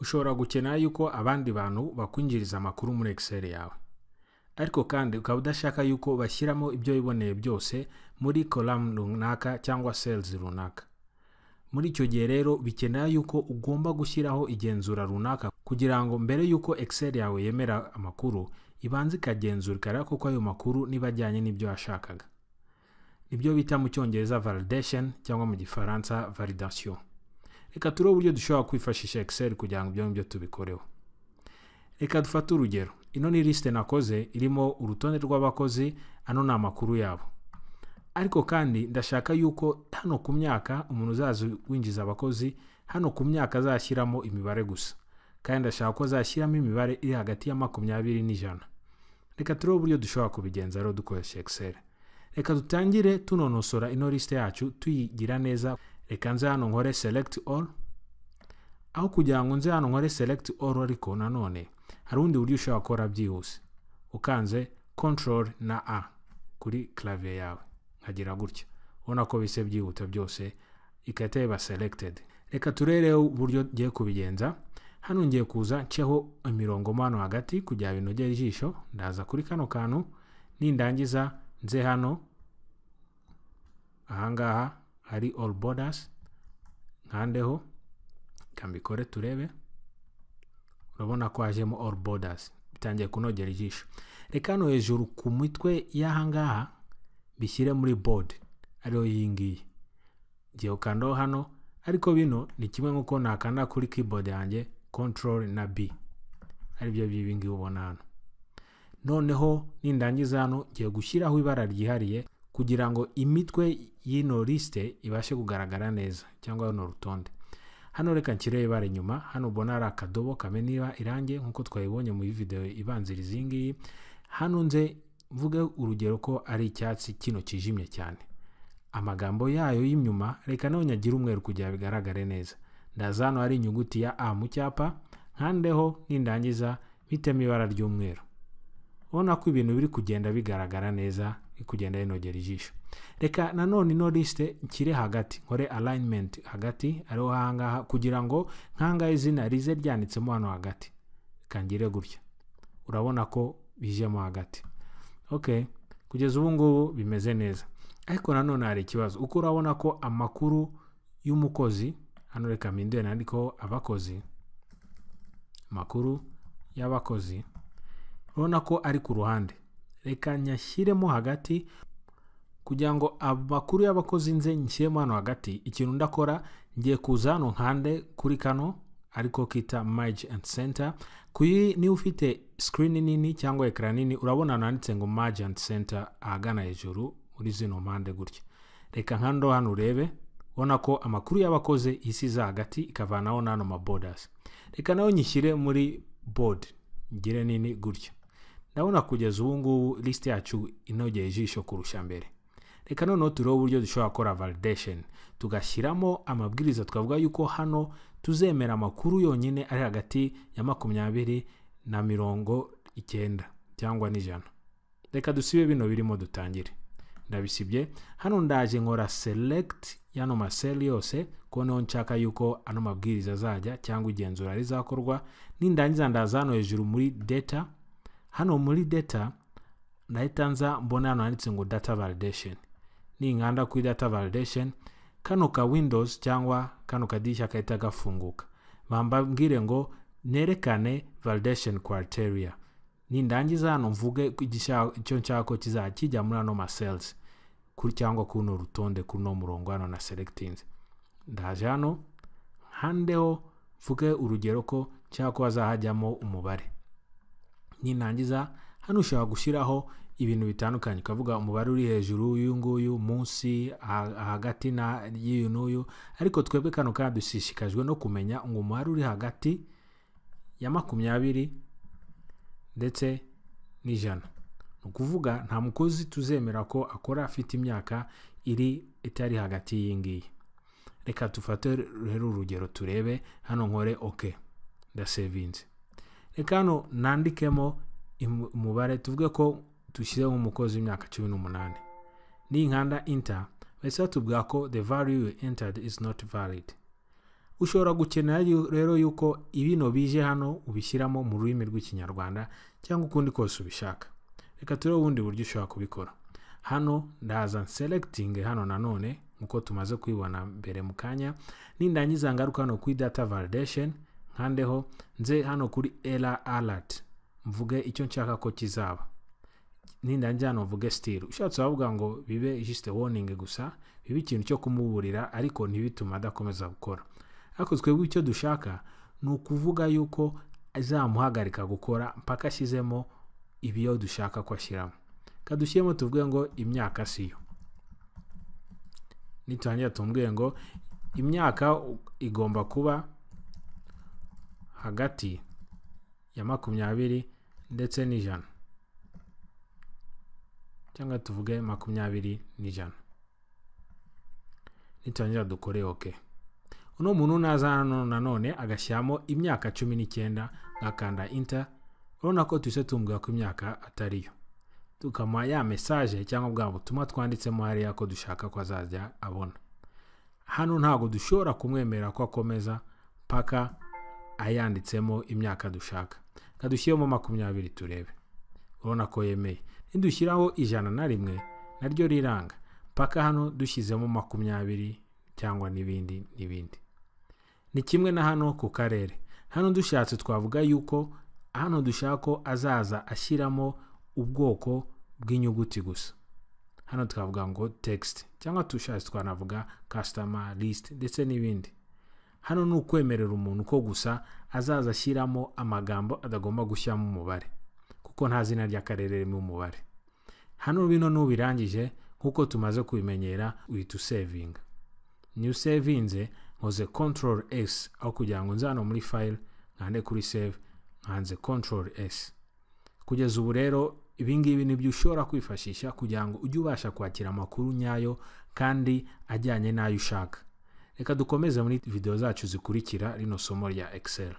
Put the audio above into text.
ushobora gukenera yuko abandi bantu bakwinjiriza amakuru muri Excel yawe, ariko kandi ukaba udashaka yuko bashyiramo ibyo wiboneye byose muri column runaka cyangwa cells runaka. Muri icyo gihe rero bikenera yuko ugomba gushyiraho igenzura runaka kugira ngo mbere yuko Excel yawe yemera amakuru ibanze ikagenzura ikareba koko ayo makuru niba ajyanye n'ibyo washakaga. Nibyo bita mu cyongereza validation cyangwa mu gifaransa validation. Reka turebe uburyo dushobora kwifashisha Excel kugira ngo ibyo tubikoreho. Reka dufate urugero. Ino ni liste nakoze irimo urutonde rw'abakozi, ano ni amakuru yabo. Ariko kandi ndashaka yuko hano ku myaka umuntu uzaza winjiza abakozi hano ku myaka azashyiramo imibare gusa, kandi ndashaka ko azashyiramo imibare iri hagati ya 20 n'ijana. Reka turebe uburyo dushobora kubigenza rero dukoresha Excel. Reka dutangire tunonosora ino liste yacu tuyigira neza. Reka nze hano nkore select all. Aho kugira ngo nze hano nkore select all ariko nanone hari undi buryo ushobora gukora byihuse. Ukanze control na A kuri clavier yawe nkagira gutya, ubona ko bise byihuta byose ikahita iba selected. Reka turere uburyo ngiye kubigenza. Hano ngiye kuza nceho imirongo mano hagati kugira binogere ijisho. Ndaza kuri kano kantu, nindangiza nze hano ahangaha hari all borders nkandeho, kambikore turebe. Urabona ko hajemo all borders, bitangiye kunogera ijisho. Reka hano hejuru ku mitwe y'ahangaha bishyire muri board ariyo yingiye. Ngiye ukandaho hano, ariko bino ni kimwe nkuko nakanda kuri keyboard yanjye control na B, ari byo bibingi ubona hano. Noneho nindangiza hano ngiye gushyiraho ibara ryihariye kugira ngo imitwe y'ino liste ibashe kugaragara neza cyangwa hano rutonde. Hano reka nshyire ibara inyuma. Hano ubona ari akadobo kamena irange nkuko twayibonye mu video ibanziriza iyi ngiyi. Hano nze mvuge urugero ko ari icyatsi kino kijimye cyane. Amagambo yayo y'inyuma reka nayo nyagira umweru kugira bigaragare neza. Ndaza hano hari inyuguti ya A mu cyapa, nkandeho nindangiza bitemo ibara ry'umweru. Ubona ko ibintu biri kugenda bigaragara neza, kugenda binogera ijisho. Reka nanone ino liste nshyire hagati, nkore alignment hagati ariho hangaha kugira ngo nkanga izina rize ryanditsemo hano hagati. Kangire gutya, urabona ko bijemo hagati. Okay, kugeza ubu ngubu bimeze neza. Ariko nanone hari ikibazo, uko urabona ko amakuru y'umukozi hano, reka mpindure nandiko abakozi, makuru y'abakozi, urabona ko ari ku ruhande. Reka nyashyiremo hagati kugira ngo amakuru y'abakozi nze nshyiremo hano hagati. Ikintu ndakora ngiye kuza hano nkande kuri kano ariko kita merge and center. Kuyi ni ufite screen nini cyangwa ekran nini, urabona nanditse ngo merge and center ahagana hejuru muri zino mpande gutya. Reka nkando hano urebe, ubona ko amakuru y'abakozi isiza hagati ikavanaho nano ma borders. Reka nayo nyishyire muri board ngire nini gutya. Ndabona kugeza ubu ngubu liste yacu inogeye ijisho kurusha mbere. Reka noneho turebe uburyo dushobora gukora validation, tugashyiramo amabwiriza twavuga yuko hano tuzemera amakuru yonyine ari hagati ya 20 na 90 cyangwa n'ijana. Reka dusibe bino birimo dutangire. Ndabisibye hano, ndaje nkora select yano ma cell yose ko no nshaka yuko ano mabwiriza azajya cyangwa igenzura rizakorwa. Nindangiza ndaza hano hejuru muri data. Hano muri data ndahitanza mbona hano handitse ngo data validation. Ninkanda kuri data validation, kano ka Windows cyangwa kano kadishya kahita gafunguka. Bambabwire ngo nerekane validation criteria. Nindangiza hano mvuge icyo nshaka ko kizakijya muri ano ma cells kuri cyangwa kuno rutonde kuno murongo hano na selectings. Ndaje hano handeho mvuge urugero ko nshaka ko hazahajyamo umubare. Nindangiza hano ushaka gushyiraho ibintu bitandukanye, kavuga umubare uri hejuru y'uyu nguyu, munsi, hagati na y'uyu n'uyu. Ariko twebwe kano kandi dushishikajwe no kumenya ngo umubare uri hagati ya 20 ndetse n'ijana. Nukuvuga nta mukozi tuzemera ko akora afite imyaka itari hagati y'ingiyi. Reka tufate rero urugero turebe hano nkore okay, ndasevinze. Reka hano nandikemo umubare tuvuge ko dushyire nk'umukozi w'imyaka 18. Ninkanda enter bahise batubwira ko the value you entered is not valid. ushobora gukenera rero yuko ibino bije hano ubishyiramo mu rurimi rw'ikinyarwanda cyangwa ukundi kose ubishaka. Reka turebe ubundi buryo ushobora kubikora. Hano ndaza selecting hano nanone nkuko tumaze kwibona mbere mu kanya, nindangiza ngaruka hano kuri data validation, nkandeho nze hano kuri error alert mvuge icyo nshaka ko kizaba. Nindangiza hano mvuge still. Ushatse wavuga ngo bibe just warning gusa, bibe ikintu cyo kumuburira ariko ntibituma adakomeza gukora. Ariko twebwe icyo dushaka ni ukuvuga yuko azamuhagarika gukora mpaka ashyizemo ibiyo dushaka ko ashyiramo. Kadushyiremo tuvuge ngo imyaka siyo. Nitangira tumbwiye ngo imyaka igomba kuba hagati ya 20 ndetse n'100, cyangwa tuvuge 20 n'100. Nitangira dukore okay. Uno muntu naza hano nanone agashyiramo imyaka 19 ngakanda enter. Urabona ko tuse tumbwira ko imyaka atariyo. Tukama ya message cyangwa bwa butumwa twanditsemo hariya ko dushaka ko azajya abona. Hano ntago dushobora kumwemera ko akomeza paka ayanditsemo imyaka dushaka. Kadushyiremo 20 turebe. Urabona ko yemeye. Nidushyiraho 101 naryo riranga. Paka hano dushyizemo 20 cyangwa n'ibindi. Ni kimwe na hano ku karere. Hano dushatse twavuga yuko hano dushaka ko azaza ashyiramo ubwoko bw'inyuguti gusa. Hano twavuga ngo text, cyangwa tushatse twanavuga customer list ndetse n'ibindi. Hano ni ukwemerera umuntu ko gusa azaza ashyiramo amagambo adagomba gushyiramo umubare, kuko nta zina ry'akarere ririmo umubare. Hano bino n'ubirangije nkuko tumaze kubimenyera uhita usavinga. New savinze nkoze Ctrl S aho kugira ngo nzano muri file nkande kuri save nkanze Ctrl S. Kugeza ubu rero ibingibi nibyo ushobora kwifashisha kugira ngo ujye ubasha kwakira amakuru nyayo kandi ajyanye n'ayo ushaka. Reka dukomeze muri video zacu zikurikira rino somo rya Excel.